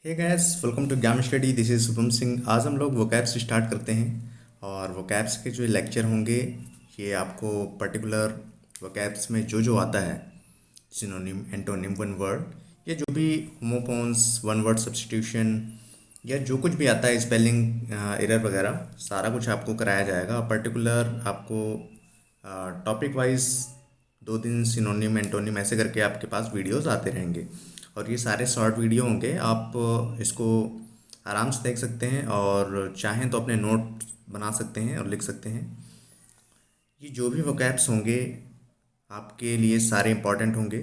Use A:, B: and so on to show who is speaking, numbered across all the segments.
A: Hey gas, welcome to ज्ञान study. This is Shubham Singh. आज हम लोग वोकैब्स स्टार्ट करते हैं और वोकैब्स के जो लेक्चर होंगे ये आपको पर्टिकुलर वोकैब्स में जो जो आता है, सिनोनिम, एंटोनिम, वन वर्ड, या जो भी होमोफोन्स, वन वर्ड सब्स्टिट्यूशन, या जो कुछ भी आता है, स्पेलिंग एरर वगैरह, सारा कुछ आपको कराया जाएगा। पर्टिकुलर आपको टॉपिक वाइज 2 दिन सिनोनिम, एंटोनिम ऐसे करके आपके पास वीडियोस आते रहेंगे और ये सारे शॉर्ट वीडियो होंगे। आप इसको आराम से देख सकते हैं और चाहें तो अपने नोट बना सकते हैं और लिख सकते हैं। ये जो भी वोकैब्स होंगे आपके लिए सारे इंपॉर्टेंट होंगे,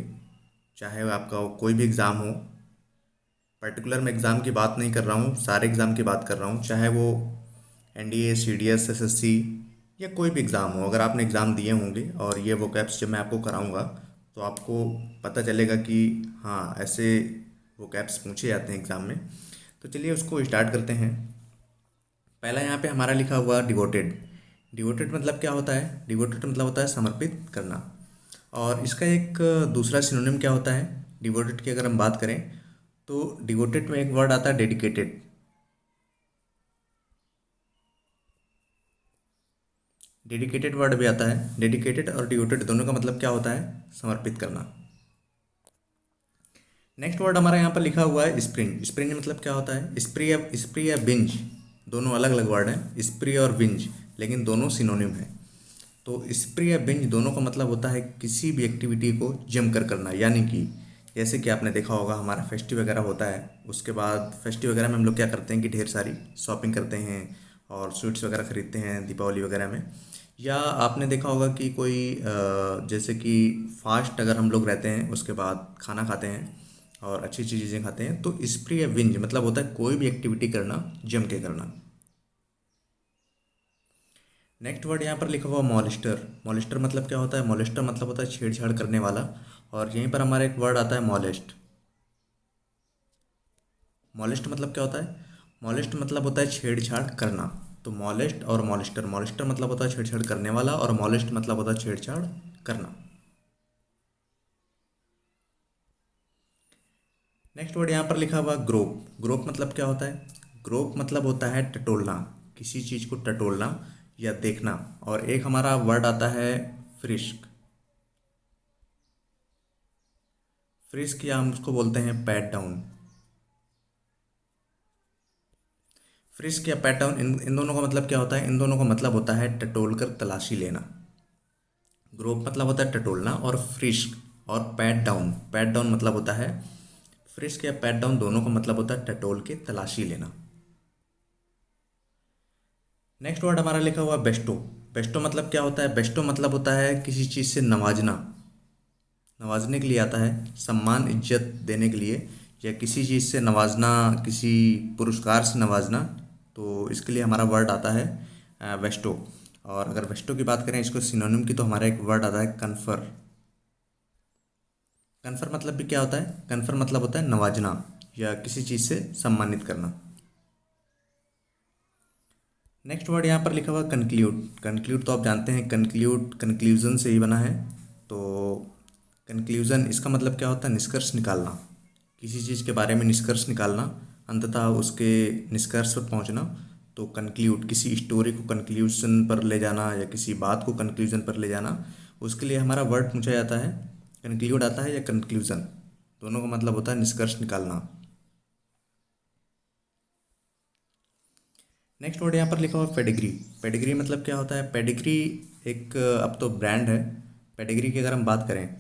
A: चाहे वो आपका कोई भी एग्ज़ाम हो। पर्टिकुलर मैं एग्ज़ाम की बात नहीं कर रहा हूँ, सारे एग्ज़ाम की बात कर रहा हूँ, चाहे वो एनडीए, सीडीएस, एसएससी या कोई भी एग्ज़ाम हो। अगर आपने एग्ज़ाम दिए होंगे और ये वोकैब्स जब मैं आपको कराऊंगा तो आपको पता चलेगा कि हाँ, ऐसे वोकैब्स पूछे जाते हैं एग्ज़ाम में। तो चलिए उसको स्टार्ट करते हैं। पहला यहाँ पे हमारा लिखा हुआ डिवोटेड। डिवोटेड मतलब क्या होता है? डिवोटेड मतलब होता है समर्पित करना। और इसका एक दूसरा सिनोनिम क्या होता है डिवोटेड की अगर हम बात करें तो डिवोटेड में एक वर्ड आता है डेडिकेटेड। डेडिकेटेड वर्ड भी आता है। डेडिकेटेड और डिवोटेड दोनों का मतलब क्या होता है? समर्पित करना। नेक्स्ट वर्ड हमारा यहाँ पर लिखा हुआ है स्प्रिंग। स्प्रिंग मतलब क्या होता है? स्प्री या बिंज, दोनों अलग अलग वर्ड हैं, स्प्री और बिंज, लेकिन दोनों सिनोनिम है। तो स्प्री या बिंज दोनों का मतलब होता है किसी भी एक्टिविटी को जम कर करना। यानी कि जैसे कि आपने देखा होगा हमारा फेस्टिव वगैरह होता है, उसके बाद फेस्टिव वगैरह में हम लोग क्या करते हैं कि ढेर सारी शॉपिंग करते हैं और स्वीट्स वगैरह खरीदते हैं दीपावली वगैरह में। या आपने देखा होगा कि कोई जैसे कि फास्ट अगर हम लोग रहते हैं उसके बाद खाना खाते हैं और अच्छी अच्छी चीज़ें खाते हैं, तो स्प्री या बिंज मतलब होता है कोई भी एक्टिविटी करना, जम के करना। नेक्स्ट वर्ड यहाँ पर लिखा हुआ मॉलिस्टर। मॉलिस्टर मतलब क्या होता है? मॉलिस्टर मतलब होता है छेड़छाड़ करने वाला। और यहीं पर हमारा एक वर्ड आता है मॉलेस्ट। मॉलेस्ट मतलब क्या होता है? मॉलेस्ट मतलब होता है छेड़छाड़ करना। तो मॉलेस्ट और मॉलिस्टर, मॉलिस्टर मतलब होता है छेड़छाड़ करने वाला और मॉलेस्ट मतलब होता है छेड़छाड़ करना। नेक्स्ट वर्ड यहाँ पर लिखा हुआ ग्रोप। ग्रोप मतलब क्या होता है? ग्रोप मतलब होता है टटोलना, किसी चीज़ को टटोलना या देखना। और एक हमारा वर्ड आता है फ्रिस्क। फ्रिस्क या हम उसको बोलते हैं पैट डाउन। फ्रिस्क या पैट डाउन, इन दोनों का मतलब क्या होता है? इन दोनों का मतलब होता है टटोल कर तलाशी लेना। ग्रोप मतलब होता है टटोलना और फ्रिस्क और पैट डाउन, पैट डाउन मतलब होता है, फ्रिस्क या पैट डाउन दोनों का मतलब होता है टटोल के तलाशी लेना। नेक्स्ट वर्ड हमारा लिखा हुआ बेस्टो। बेस्टो मतलब क्या होता है? बेस्टो मतलब होता है किसी चीज़ से नवाजना, नवाजने के लिए आता है, सम्मान इज्जत देने के लिए, या किसी चीज़ से नवाजना, किसी पुरस्कार से नवाजना। तो इसके लिए हमारा वर्ड आता है वेस्टो। और अगर वेस्टो की बात करें इसको सिनोनिम की, तो हमारा एक वर्ड आता है कन्फर। कन्फर मतलब भी क्या होता है? कन्फर मतलब होता है नवाजना या किसी चीज़ से सम्मानित करना। नेक्स्ट वर्ड यहाँ पर लिखा हुआ कंक्लूड। कंक्लूड तो आप जानते हैं, कंक्लूड कंक्लूजन से ही बना है। तो कंक्लूजन इसका मतलब क्या होता है? निष्कर्ष निकालना, किसी चीज़ के बारे में निष्कर्ष निकालना, अंततः उसके निष्कर्ष पर पहुँचना। तो कंक्लूड किसी स्टोरी को कंक्लूजन पर ले जाना या किसी बात को कंक्लूजन पर ले जाना, उसके लिए हमारा वर्ड पूछा जाता है कंक्लूड आता है या कंक्लूजन, दोनों का मतलब होता है निष्कर्ष निकालना। नेक्स्ट वर्ड यहाँ पर लिखा हुआ पेडिग्री। पेडिग्री मतलब क्या होता है? पेडिग्री एक अब तो ब्रांड है। पेडिग्री की अगर हम बात करें,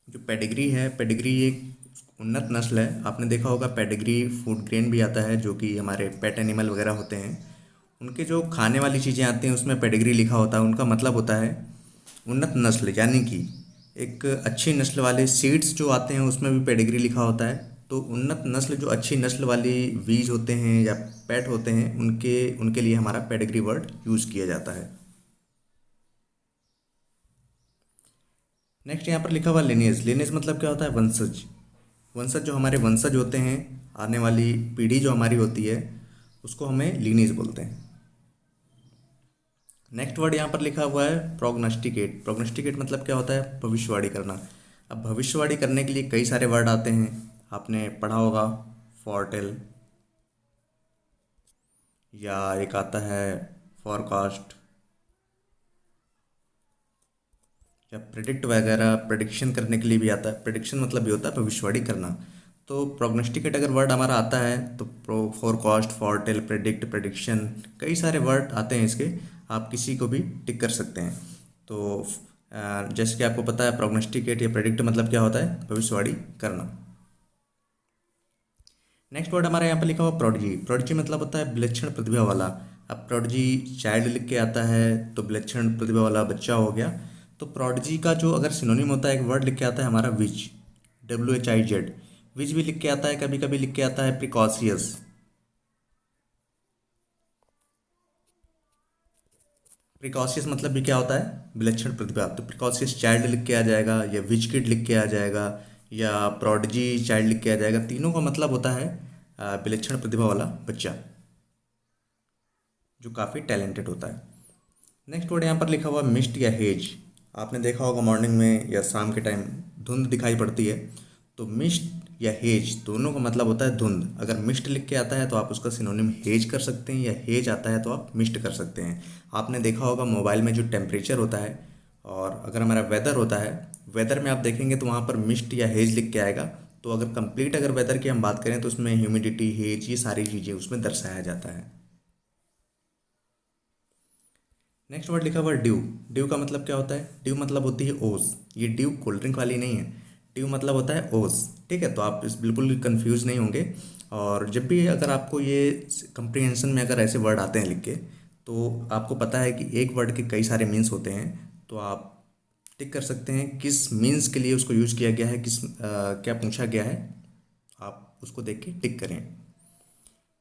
A: जो पेडिग्री है, पेडिग्री एक उन्नत नस्ल है। आपने देखा होगा पेडिग्री फूड ग्रेन भी आता है, जो कि हमारे पेट एनिमल वगैरह होते हैं, उनके जो खाने वाली चीज़ें आती हैं उसमें पेडिग्री लिखा होता है। उनका मतलब होता है उन्नत नस्ल, यानी कि एक अच्छी नस्ल वाले सीड्स जो आते हैं उसमें भी पेडिग्री लिखा होता है। तो उन्नत नस्ल, जो अच्छी नस्ल वाली बीज होते हैं या पेट होते हैं, उनके उनके लिए हमारा पेडिग्री वर्ड यूज़ किया जाता है। नेक्स्ट यहाँ पर लिखा हुआ लिनेज। लिनेज मतलब क्या होता है? वंशज। वंशज, जो हमारे वंशज होते हैं, आने वाली पीढ़ी जो हमारी होती है, उसको हमें लिनेज बोलते हैं। नेक्स्ट वर्ड यहाँ पर लिखा हुआ है प्रोग्नोस्टिकेट। प्रोग्नोस्टिकेट मतलब क्या होता है? भविष्यवाणी करना। अब भविष्यवाणी करने के लिए कई सारे वर्ड आते हैं। आपने पढ़ा होगा फॉरटेल, या एक आता है फॉरकास्ट, या प्रिडिक्ट वगैरह, प्रिडिक्शन करने के लिए भी आता है। प्रिडिक्शन मतलब ये होता है भविष्यवाणी करना। तो प्रोग्नोस्टिकेट अगर वर्ड हमारा आता है तो फोरकास्ट, फॉरटेल, प्रिडिक्ट, प्रिडिक्शन, कई सारे वर्ड आते हैं इसके, आप किसी को भी टिक कर सकते हैं। तो जैसे कि आपको पता है प्रोग्नोस्टिकेट या प्रिडिक्ट मतलब क्या होता है, भविष्यवाणी करना। नेक्स्ट वर्ड हमारे यहाँ पर लिखा हुआ प्रोडिजी। प्रोडिजी मतलब होता है विलक्षण प्रतिभा वाला। अब प्रोडिजी चाइल्ड लिख के आता है तो विलक्षण प्रतिभा वाला बच्चा हो गया। तो प्रोडिजी का जो अगर सिनोनिम होता है, एक वर्ड लिख के आता है हमारा विच, WHIZ। विच भी लिख के आता है, कभी कभी लिख के आता है प्रिकॉशियस। प्रिकॉशियस मतलब भी क्या होता है, विलक्षण प्रतिभा। तो प्रिकॉशियस चाइल्ड लिख के आ जाएगा, या विच किड लिख के आ जाएगा, या प्रोडिजी चाइल्ड लिख के आ जाएगा। तीनों का मतलब होता है विलक्षण प्रतिभा वाला बच्चा, जो काफ़ी टैलेंटेड होता है। नेक्स्ट वर्ड यहाँ पर लिखा हुआ मिस्ट या हेज। आपने देखा होगा मॉर्निंग में या शाम के टाइम धुंध दिखाई पड़ती है, तो मिस्ट या हेज दोनों का मतलब होता है धुंध। अगर मिस्ट लिख के आता है तो आप उसका सिनोनिम हेज कर सकते हैं, या हेज आता है तो आप मिस्ट कर सकते हैं। आपने देखा होगा मोबाइल में जो टेम्परेचर होता है, और अगर हमारा वेदर होता है, वेदर में आप देखेंगे तो वहाँ पर मिस्ट या हेज लिख के आएगा। तो अगर कंप्लीट अगर वेदर की हम बात करें तो उसमें ह्यूमिडिटी, हेज, ये सारी चीज़ें उसमें दर्शाया जाता है। नेक्स्ट वर्ड लिखा हुआ ड्यू। ड्यू का मतलब क्या होता है, ड्यू मतलब होती है ओस। ये ड्यू कोल्ड ड्रिंक वाली नहीं है, ड्यू मतलब होता है ओस। ठीक है, तो आप इस बिल्कुल भी कंफ्यूज नहीं होंगे। और जब भी अगर आपको ये कंप्रीहेंशन में अगर ऐसे वर्ड आते हैं लिख के, तो आपको पता है कि एक वर्ड के कई सारे मीन्स होते हैं, तो आप टिक कर सकते हैं किस मीन्स के लिए उसको यूज़ किया गया है, क्या पूछा गया है, आप उसको देख के टिक करें।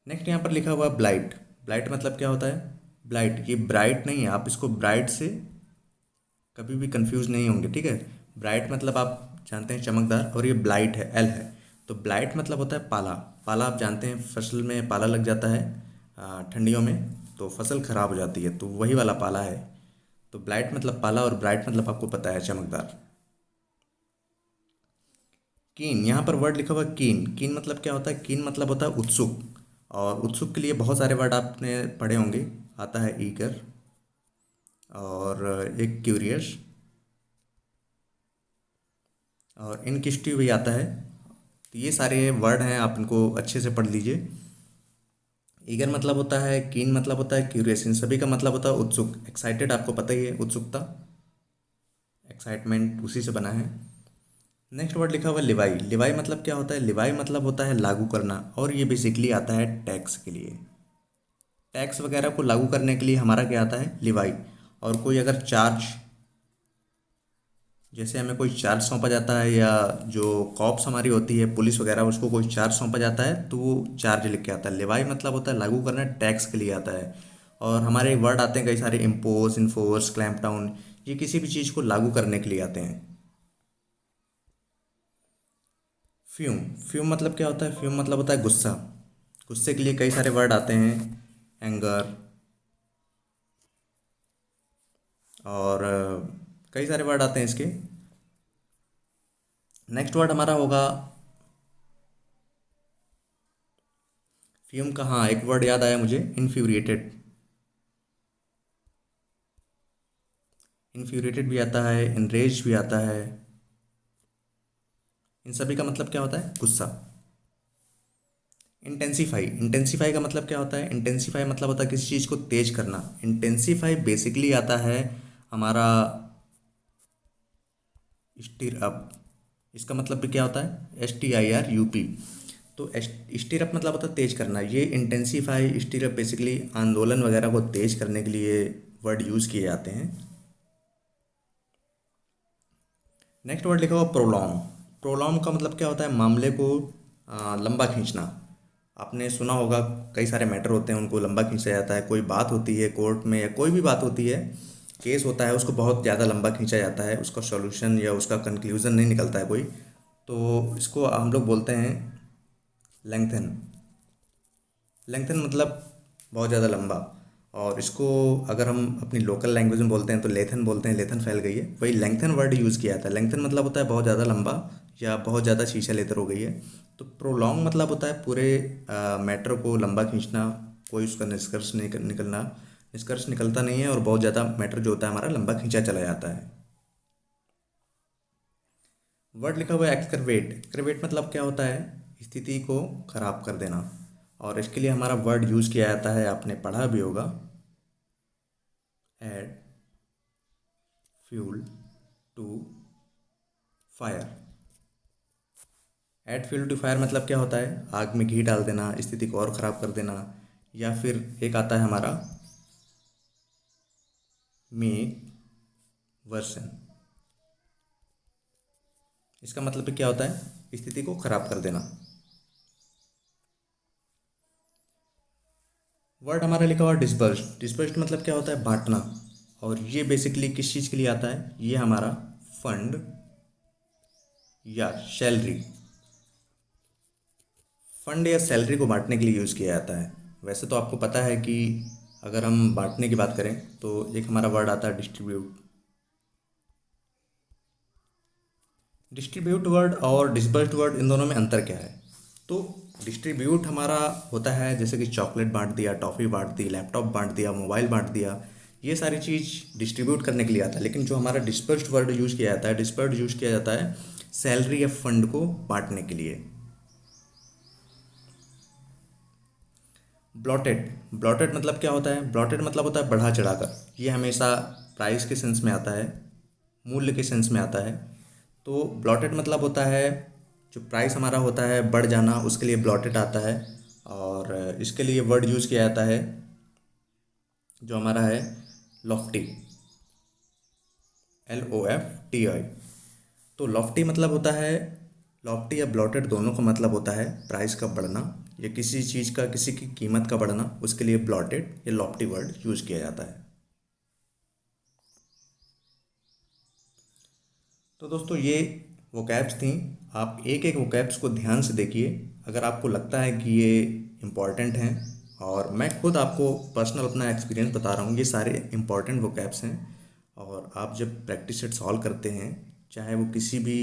A: नेक्स्ट यहाँ पर लिखा हुआ ब्लाइट। ब्लाइट मतलब क्या होता है, ब्लाइट, ये ब्राइट नहीं है, आप इसको ब्राइट से कभी भी कंफ्यूज नहीं होंगे। ठीक है, ब्राइट मतलब आप जानते हैं चमकदार, और ये ब्लाइट है, L है। तो ब्लाइट मतलब होता है पाला। पाला आप जानते हैं, फसल में पाला लग जाता है ठंडियों में, तो फसल खराब हो जाती है, तो वही वाला पाला है। तो ब्लाइट मतलब पाला, और ब्राइट मतलब आपको पता है चमकदार। कीन, यहाँ पर वर्ड लिखा हुआ कीन। कीन मतलब क्या होता है, कीन मतलब होता है उत्सुक। और उत्सुक के लिए बहुत सारे वर्ड आपने पढ़े होंगे, आता है ईगर, और एक क्यूरियस, और इनक्विजिटिव भी आता है। तो ये सारे वर्ड हैं, आप इनको अच्छे से पढ़ लीजिए। ईगर मतलब होता है, कीन मतलब होता है क्यूरियस, इन सभी का मतलब होता है उत्सुक। एक्साइटेड आपको पता ही है, उत्सुकता, एक्साइटमेंट उसी से बना है। नेक्स्ट वर्ड लिखा हुआ लिवाई। लिवाई मतलब क्या होता है, लिवाई मतलब होता है लागू करना, और ये बेसिकली आता है टैक्स के लिए। टैक्स वगैरह को लागू करने के लिए हमारा क्या आता है, लिवाई। और कोई अगर चार्ज, जैसे हमें कोई चार्ज सौंपा जाता है, या जो कॉप्स हमारी होती है पुलिस वगैरह, उसको कोई चार्ज सौंपा जाता है तो वो चार्ज लिख के आता है। लिवाई मतलब होता है लागू करना, टैक्स के लिए आता है। और हमारे वर्ड आते हैं कई सारे, इम्पोज, इन्फोर्स, क्लैम्प डाउन, ये किसी भी चीज़ को लागू करने के लिए आते हैं। फ्यूम। फ्यूम मतलब क्या होता है, फ्यूम मतलब होता है गुस्सा। गुस्से के लिए कई सारे वर्ड आते हैं, एंगर, और कई सारे वर्ड आते हैं इसके। नेक्स्ट वर्ड हमारा होगा फ्यूम का, हाँ एक वर्ड याद आया मुझे, इन्फ्यूरिएटेड। इन्फ्यूरिएटेड भी आता है, इनरेज भी आता है। इन सभी का मतलब क्या होता है, गुस्सा। इंटेंसीफाई। इंटेंसीफाई का मतलब क्या होता है, इंटेंसीफाई मतलब होता है किसी चीज़ को तेज करना। इंटेंसीफाई बेसिकली आता है हमारा स्टीर अप। इसका मतलब भी क्या होता है, STIRUP। तो स्टीर अप मतलब होता है तेज करना। ये इंटेंसीफाई, स्टीर अप बेसिकली आंदोलन वगैरह को तेज करने के लिए वर्ड यूज़ किए जाते हैं। नेक्स्ट वर्ड लिखा हुआ प्रोलॉन्ग। प्रोलॉन्ग का मतलब क्या होता है, मामले को लंबा खींचना। आपने सुना होगा कई सारे मैटर होते हैं, उनको लंबा खींचा जाता है। कोई बात होती है कोर्ट में, या कोई भी बात होती है, केस होता है, उसको बहुत ज़्यादा लंबा खींचा जाता है, उसका सॉल्यूशन या उसका कंक्लूजन नहीं निकलता है कोई, तो इसको हम लोग बोलते हैं लेंथन। लेंथन मतलब बहुत ज़्यादा लंबा। और इसको अगर हम अपनी लोकल लैंग्वेज में बोलते हैं तो लेथन बोलते हैं, लेथन फैल गई है, वही लेंथन वर्ड यूज़ किया जाता है। लेंथन मतलब होता है बहुत ज़्यादा लंबा या बहुत ज़्यादा शीशा लेदर हो गई है। तो प्रोलॉन्ग मतलब होता है पूरे मैटर को लंबा खींचना, कोई उसका निष्कर्ष नहीं निकलना, निष्कर्ष निकलता नहीं है और बहुत ज़्यादा मैटर जो होता है हमारा लंबा खींचा चला जाता है। वर्ड लिखा हुआ है एक्सकर्वेट। एक्सकर्वेट मतलब क्या होता है, स्थिति को खराब कर देना। और इसके लिए हमारा वर्ड यूज़ किया जाता है, आपने पढ़ा भी होगा, add fuel to fire. Add fuel to fire मतलब क्या होता है, आग में घी डाल देना, स्थिति को और ख़राब कर देना। या फिर एक आता है हमारा मेक वर्सन। इसका मतलब क्या होता है, स्थिति को खराब कर देना। वर्ड हमारा लिखा हुआ डिस्पर्स्ड। डिस्पर्स्ड मतलब क्या होता है, बांटना। और ये बेसिकली किस चीज़ के लिए आता है, ये हमारा फंड या सैलरी, फंड या सैलरी को बांटने के लिए यूज़ किया जाता है। वैसे तो आपको पता है कि अगर हम बांटने की बात करें तो एक हमारा वर्ड आता है डिस्ट्रीब्यूट। डिस्ट्रीब्यूट वर्ड और डिस्बर्स्ड वर्ड, इन दोनों में अंतर क्या है। तो डिस्ट्रीब्यूट हमारा होता है जैसे कि चॉकलेट बांट दिया, टॉफ़ी बांट दी, लैपटॉप बांट दिया, मोबाइल बांट दिया, ये सारी चीज़ डिस्ट्रीब्यूट करने के लिए आता है। लेकिन जो हमारा डिस्बर्स्ड वर्ड यूज़ किया जाता है, डिस्बर्स्ड यूज़ किया जाता है सैलरी या फंड को बांटने के लिए। ब्लॉटेड। ब्लॉटेड मतलब क्या होता है, ब्लॉटेड मतलब होता है बढ़ा चढ़ाकर। ये हमेशा प्राइस के सेंस में आता है, मूल्य के सेंस में आता है। तो ब्लॉटेड मतलब होता है जो प्राइस हमारा होता है बढ़ जाना, उसके लिए ब्लॉटेड आता है। और इसके लिए वर्ड यूज़ किया जाता है जो हमारा है लॉफ्टी, LOFTI। तो लॉफ्टी मतलब होता है, लॉफ्टी या ब्लॉटेड दोनों का मतलब होता है प्राइस का बढ़ना या किसी चीज़ का, किसी की कीमत का बढ़ना, उसके लिए ब्लॉटेड या लॉफ्टी वर्ड यूज़ किया जाता है। तो दोस्तों ये वोकैब्स थी। आप एक एक वोकैब्स को ध्यान से देखिए। अगर आपको लगता है कि ये इम्पॉर्टेंट हैं, और मैं खुद आपको पर्सनल अपना एक्सपीरियंस बता रहा हूँ, ये सारे इम्पॉर्टेंट वोकैब्स हैं। और आप जब प्रैक्टिस सेट सॉल्व करते हैं, चाहे वो किसी भी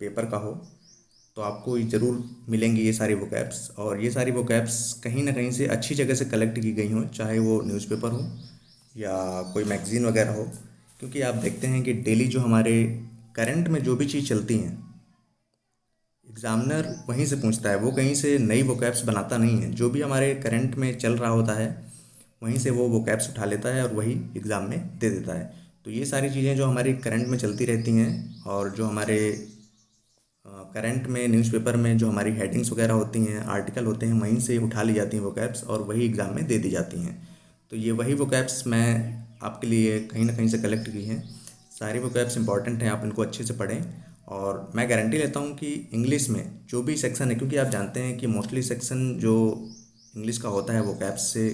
A: पेपर का हो, तो आपको ज़रूर मिलेंगी ये सारी वोकैब्स। और ये सारी वोकैब्स कहीं ना कहीं से अच्छी जगह से कलेक्ट की गई हों, चाहे वो न्यूज़पेपर हो या कोई मैगज़ीन वगैरह हो। क्योंकि आप देखते हैं कि डेली जो हमारे करंट में जो भी चीज़ चलती हैं, एग्ज़ामिनर वहीं से पूछता है, वो कहीं से नई वोकैब्स बनाता नहीं है। जो भी हमारे करंट में चल रहा होता है वहीं से वो वोकैब्स उठा लेता है और वही एग्ज़ाम में दे देता है। तो ये सारी चीज़ें जो हमारी करंट में चलती रहती हैं और जो हमारे करंट में न्यूज़पेपर में जो हमारी हेडिंग्स वगैरह होती हैं, आर्टिकल होते हैं, वहीं से उठा ली जाती हैं वोकैब्स और वही एग्ज़ाम में दे दी जाती हैं। तो ये वही वोकैब्स मैं आपके लिए कहीं ना कहीं से कलेक्ट की हैं। सारी वोकैब्स इंपॉर्टेंट हैं, आप इनको अच्छे से पढ़ें। और मैं गारंटी लेता हूँ कि इंग्लिश में जो भी सेक्शन है, क्योंकि आप जानते हैं कि मोस्टली सेक्शन जो इंग्लिश का होता है वोकैब्स से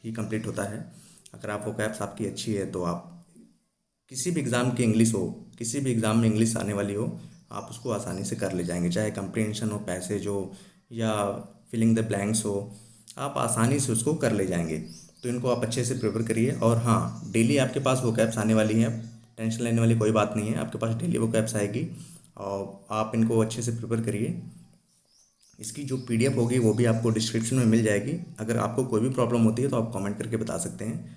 A: ही कंप्लीट होता है। अगर आप वोकैब्स आपकी अच्छी है तो आप किसी भी एग्ज़ाम की इंग्लिश हो, किसी भी एग्ज़ाम में इंग्लिश आने वाली हो, आप उसको आसानी से कर ले जाएंगे। चाहे कंप्रीहेंशन हो, पैसेज हो या फिलिंग द ब्लैंक्स हो, आप आसानी से उसको कर ले जाएंगे। तो इनको आप अच्छे से प्रिपेयर करिए। और हाँ, डेली आपके पास वोकैब्स आने वाली हैं, टेंशन लेने वाली कोई बात नहीं है, आपके पास डेली वोकैब्स आएगी और आप इनको अच्छे से प्रिपेयर करिए। इसकी जो PDF होगी वो भी आपको डिस्क्रिप्शन में मिल जाएगी। अगर आपको कोई भी प्रॉब्लम होती है तो आप कमेंट करके बता सकते हैं।